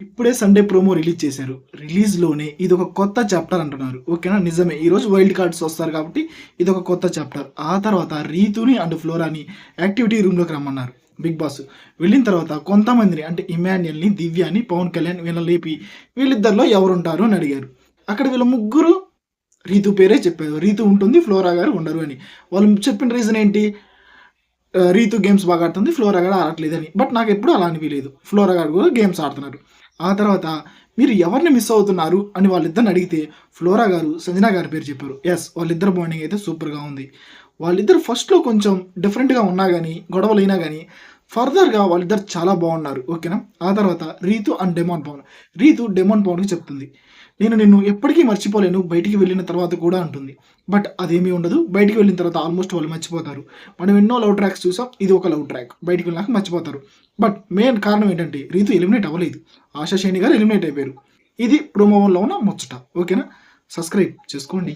ఇప్పుడే Sunday promo release చేశారు. రిలీజ్‌లోనే ఇదొక కొత్త చాప్టర్ అంటున్నారు. ఓకేనా? నిజమే. ఈరోజు వైల్డ్ కార్డ్స్ వస్తారు కాబట్టి ఇదొక కొత్త చాప్టర్. ఆ తర్వాత రీతుని అండ్ ఫ్లోరాని యాక్టివిటీ రూమ్‌లోకి రమ్మన్నారు బిగ్ బాస్. వెళ్ళిన తర్వాత కొంతమందిని అంటే ఇమాన్యుయల్‌ని, దివ్యని, పవన్ కళ్యాణ్ వీళ్ళని లేపి వీళ్ళిద్దరిలో ఎవరుంటారు అని అడిగారు. అక్కడ వీళ్ళ ముగ్గురు రీతు పేరే చెప్పారు. రీతు ఉంటుంది, ఫ్లోరా గారు ఉండరు అని. వాళ్ళు చెప్పిన రీజన్ ఏంటి? రీతు గేమ్స్ బాగా ఆడుతుంది. ఫ్లోరా గాడు ఆడట్లేదని. బట్ నాకెప్పుడు అలా అనిపియలేదు. ఫ్లోరా గాడు కూడా గేమ్స్ ఆడుతున్నారు. ఆ తర్వాత మీరు ఎవరిని మిస్ అవుతున్నారు అని వాళ్ళిద్దరిని అడిగితే ఫ్లోరా గారు, సంజన గారి పేరు చెప్పారు. యెస్, వాళ్ళిద్దరి బాండింగ్ అయితే సూపర్‌గా ఉంది. వాళ్ళిద్దరు ఫస్ట్‌లో కొంచెం డిఫరెంట్‌గా ఉన్నా గాని, గొడవలైనా గాని ఫర్దర్‌గా వాళ్ళిద్దరు చాలా బాగున్నారు. ఓకేనా? ఆ తర్వాత Ritu and demon Pavan. Ritu demon పవన్‌కి చెప్తుంది. నేను నిన్ను ఎప్పటికీ మర్చిపోలేను బయటికి వెళ్ళిన తర్వాత కూడా అంటుంది. బట్ అదేమీ ఉండదు. బయటికి వెళ్ళిన తర్వాత ఆల్మోస్ట్ వాళ్ళు మర్చిపోతారు. మనం ఎన్నో లవ్ ట్రాక్స్ చూసాం. ఇది ఒక లవ్ ట్రాక్. బయటికి వెళ్ళినాక మర్చిపోతారు. బట్ మెయిన్ కారణం ఏంటంటే రీతు ఎలిమినేట్ అవ్వలేదు. ఆశా శేని గారు ఎలిమినేట్ అయిపోయారు. ఇది ప్రోమోలో ఉన్న ముచ్చట. ఓకేనా? సబ్స్క్రైబ్ చేసుకోండి.